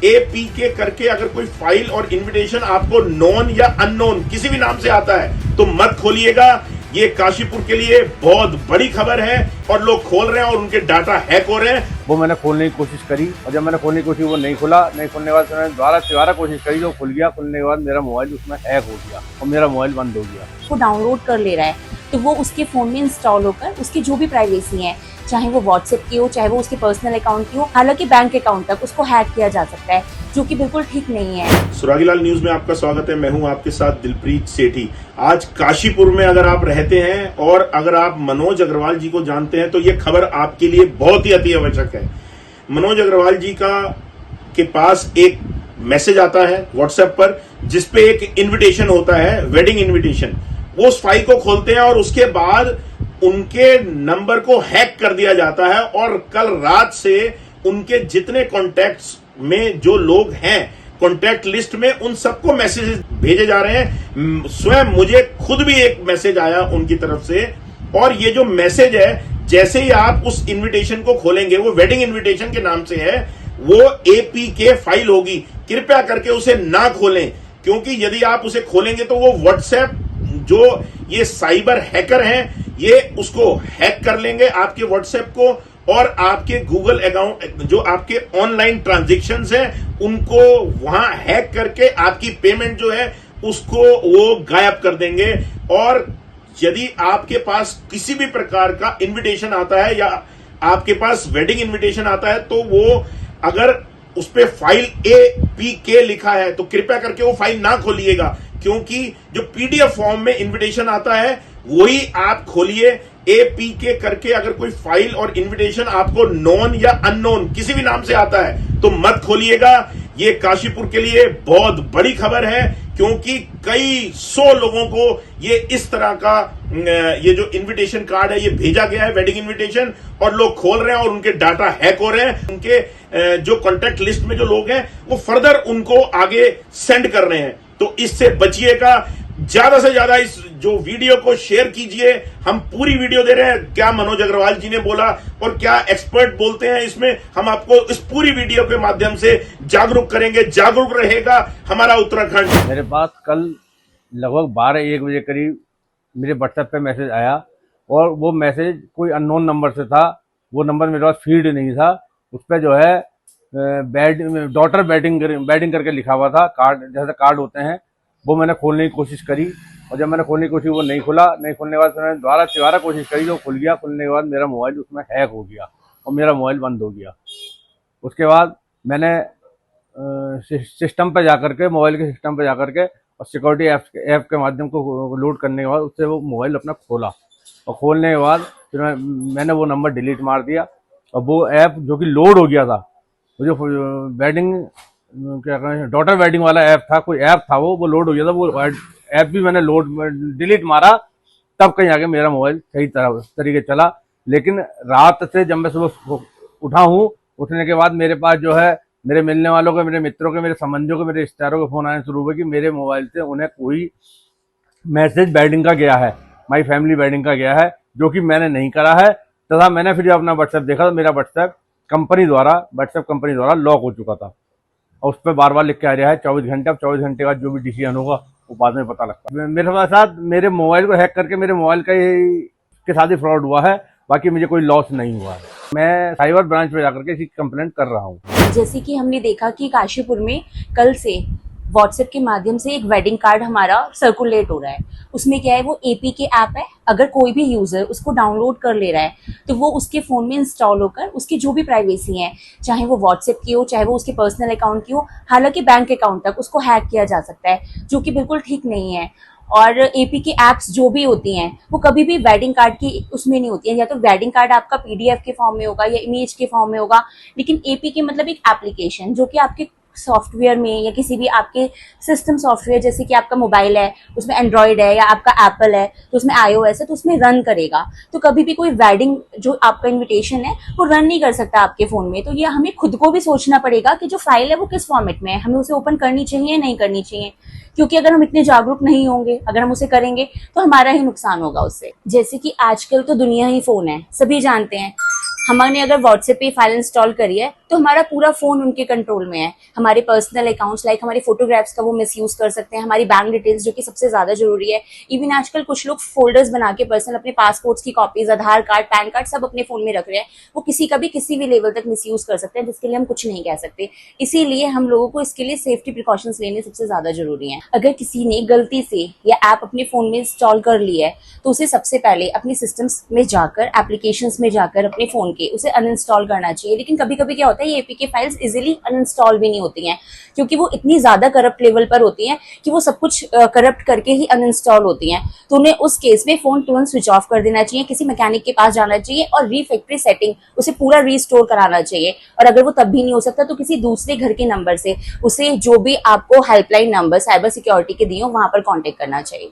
APK करके अगर कोई फाइल और इनविटेशन आपको नॉन या अननोन किसी भी नाम से आता है तो मत खोलिएगा। ये काशीपुर के लिए बहुत बड़ी खबर है और लोग खोल रहे हैं और उनके डाटा हैक हो रहे हैं। वो मैंने खोलने की कोशिश करी और जब मैंने खोलने की कोशिश वो नहीं खुला। नहीं खोलने के बाद मैंने दोबारा कोशिश करी, जो खुल गया। खुलने के बाद मेरा मोबाइल उसमें हैक हो गया और मेरा मोबाइल बंद हो गया। वो डाउनलोड कर ले रहा है तो वो उसके फ़ोन में इंस्टॉल होकर उसकी जो भी प्राइवेसी है, चाहे वो व्हाट्सएप की हो, चाहे वो उसके पर्सनल अकाउंट की हो, हालांकि बैंक अकाउंट तक उसको हैक किया जा सकता है, जो कि बिल्कुल ठीक नहीं है। सुरागीलाल न्यूज में आपका स्वागत है। मैं हूं आपके साथ दिलप्रीत सेठी। आज काशीपुर में अगर आप रहते हैं और अगर आप मनोज अग्रवाल जी को जानते हैं तो ये खबर आपके लिए बहुत ही अति आवश्यक है। मनोज अग्रवाल जी के पास एक मैसेज आता है व्हाट्सएप पर, जिसपे एक इन्विटेशन होता है, वेडिंग इन्विटेशन। वो उस फाइल को खोलते हैं और उसके बाद उनके नंबर को हैक कर दिया जाता है और कल रात से उनके जितने कॉन्टैक्ट्स में जो लोग हैं कॉन्टैक्ट लिस्ट में, उन सबको मैसेजेस भेजे जा रहे हैं। स्वयं मुझे खुद भी एक मैसेज आया उनकी तरफ से, और ये जो मैसेज है, जैसे ही आप उस इन्विटेशन को खोलेंगे, वो वेडिंग इन्विटेशन के नाम से है, वो APK फाइल होगी। कृपया करके उसे ना खोलें, क्योंकि यदि आप उसे खोलेंगे तो वो व्हाट्सएप, जो ये साइबर हैकर हैं, ये उसको हैक कर लेंगे आपके व्हाट्सएप को, और आपके गूगल अकाउंट, जो आपके ऑनलाइन ट्रांजैक्शंस हैं, उनको वहां हैक करके आपकी पेमेंट जो है उसको वो गायब कर देंगे। और यदि आपके पास किसी भी प्रकार का इनविटेशन आता है या आपके पास वेडिंग इनविटेशन आता है, तो वो अगर उस पे फाइल APK लिखा है तो कृपया करके वो फाइल ना खोलिएगा, क्योंकि जो PDF फॉर्म में इनविटेशन आता है वही आप खोलिए। APK करके अगर कोई फाइल और इनविटेशन आपको नॉन या अननोन किसी भी नाम से आता है तो मत खोलिएगा। ये काशीपुर के लिए बहुत बड़ी खबर है, क्योंकि कई 100 लोगों को ये इस तरह का ये जो इनविटेशन कार्ड है ये भेजा गया है, वेडिंग इनविटेशन, और लोग खोल रहे हैं और उनके डाटा हैक हो रहे हैं। उनके जो कॉन्टैक्ट लिस्ट में जो लोग हैं वो फर्दर उनको आगे सेंड कर रहे हैं। तो इससे बचिएगा। ज्यादा से ज्यादा इस जो वीडियो को शेयर कीजिए। हम पूरी वीडियो दे रहे हैं, क्या मनोज अग्रवाल जी ने बोला और क्या एक्सपर्ट बोलते हैं, इसमें हम आपको इस पूरी वीडियो के माध्यम से जागरूक करेंगे। जागरूक रहेगा हमारा उत्तराखंड। मेरे पास कल लगभग 12-1 बजे करीब मेरे व्हाट्सएप पे मैसेज आया, और वो मैसेज कोई अननोन नंबर से था। वो नंबर मेरे पास फीड नहीं था। उस पर जो है डॉटर बैटिंग करके लिखा हुआ था, कार्ड जैसे कार्ड होते हैं। वो मैंने खोलने की कोशिश करी और जब मैंने खोलने की कोशिश वो नहीं खुला। नहीं खोलने के बाद मैंने दोबारा कोशिश करी, जो खुल गया। खुलने के बाद मेरा मोबाइल उसमें हैक हो गया और मेरा मोबाइल बंद हो गया। उसके बाद मैंने सिस्टम पर जाकर के, मोबाइल के सिस्टम पर जाकर के, और सिक्योरिटी ऐप के माध्यम को लोड करने के बाद उससे वो मोबाइल अपना खोला, और खोलने के बाद फिर मैंने वो नंबर डिलीट मार दिया। और वो ऐप जो कि लोड हो गया था, वो जो वेडिंग, क्या कहें, डॉटर वेडिंग वाला ऐप था, कोई ऐप था, वो लोड हो गया था। वो ऐप भी मैंने डिलीट मारा, तब कहीं आगे मेरा मोबाइल सही तरीके चला। लेकिन रात से जब मैं सुबह उठा हूँ, उठने के बाद मेरे पास जो है मेरे मिलने वालों के, मेरे मित्रों के, मेरे संबंधियों के, मेरे रिश्तेदारों के फोन आने शुरू हुए कि मेरे मोबाइल से उन्हें कोई मैसेज वेडिंग का गया है, माई फैमिली वेडिंग का गया है, जो कि मैंने नहीं करा है। तथा मैंने फिर जब अपना व्हाट्सएप देखा तो मेरा व्हाट्सएप कंपनी द्वारा लॉक हो चुका था, और उस पर बार लिख के आ रहा है 24 घंटे। अब 24 घंटे बाद जो भी डिसीजन होगा वो बाद में पता लगता है। मेरे साथ मेरे मोबाइल को हैक करके मेरे मोबाइल के साथ ही फ्रॉड हुआ है, बाकी मुझे कोई लॉस नहीं हुआ है। मैं साइबर ब्रांच में जाकर के इसकी कंप्लेंट कर रहा हूँ। जैसे कि हमने देखा कि काशीपुर में कल से व्हाट्सएप के माध्यम से एक वेडिंग कार्ड हमारा सर्कुलेट हो रहा है। उसमें क्या है, वो APK ऐप है। अगर कोई भी यूजर उसको डाउनलोड कर ले रहा है तो वो उसके फ़ोन में इंस्टॉल होकर उसकी जो भी प्राइवेसी है, चाहे वो व्हाट्सएप की हो, चाहे वो उसके पर्सनल अकाउंट की हो, हालांकि बैंक अकाउंट तक उसको हैक किया जा सकता है, जो कि बिल्कुल ठीक नहीं है। और APK ऐप्स जो भी होती हैं वो कभी भी वेडिंग कार्ड की उसमें नहीं होती है। या तो वेडिंग कार्ड आपका PDF के फॉर्म में होगा या इमेज के फॉर्म में होगा, लेकिन APK मतलब एक एप्लीकेशन जो कि आपके सॉफ्टवेयर में या किसी भी आपके सिस्टम सॉफ्टवेयर, जैसे कि आपका मोबाइल है उसमें एंड्रॉयड है या आपका एप्पल है तो उसमें iOS है तो उसमें रन करेगा। तो कभी भी कोई वेडिंग जो आपका इनविटेशन है वो रन नहीं कर सकता आपके फ़ोन में। तो ये हमें खुद को भी सोचना पड़ेगा कि जो फाइल है वो किस फॉर्मेट में है, हमें उसे ओपन करनी चाहिए या नहीं करनी चाहिए। क्योंकि अगर हम इतने जागरूक नहीं होंगे, अगर हम उसे करेंगे तो हमारा ही नुकसान होगा उससे। जैसे कि आजकल तो दुनिया ही फ़ोन है, सभी जानते हैं। हमने अगर व्हाट्सएप पे फाइल इंस्टॉल करी है तो हमारा पूरा फोन उनके कंट्रोल में है। हमारे पर्सनल अकाउंट्स लाइक हमारे फोटोग्राफ्स का वो मिसयूज कर सकते हैं, हमारी बैंक डिटेल्स जो कि सबसे ज्यादा जरूरी है। इवन आजकल कुछ लोग फोल्डर्स बना के पर्सनल अपने पासपोर्ट्स की कॉपीज, आधार कार्ड, पैन कार्ड सब अपने फोन में रख रहे हैं। वो किसी का भी किसी भी लेवल तक मिसयूज कर सकते हैं, जिसके लिए हम कुछ नहीं कह सकते। इसीलिए हम लोगों को इसके लिए सेफ्टी प्रिकॉशंस लेने सबसे ज्यादा जरूरी है। अगर किसी ने गलती से ये ऐप अपने फोन में इंस्टॉल कर ली है तो उसे सबसे पहले अपने सिस्टम्स में जाकर, एप्लीकेशंस में जाकर अपने फोन के उसे अनइंस्टॉल करना चाहिए। लेकिन कभी कभी क्या होता है, ये एपीके फाइल्स इजीली अनइंस्टॉल भी नहीं होती हैं, क्योंकि वो इतनी ज्यादा करप्ट लेवल पर होती हैं कि वो सब कुछ करप्ट करके ही अनइंस्टॉल होती हैं। तो उन्हें उस केस में फोन तुरंत स्विच ऑफ कर देना चाहिए, किसी मैकेनिक के पास जाना चाहिए और रीफैक्ट्री सेटिंग उसे पूरा रीस्टोर कराना चाहिए। और अगर वो तब भी नहीं हो सकता तो किसी दूसरे घर के नंबर से उसे, जो भी आपको हेल्पलाइन नंबर साइबर सिक्योरिटी के दिए हो, वहां पर कॉन्टेक्ट करना चाहिए।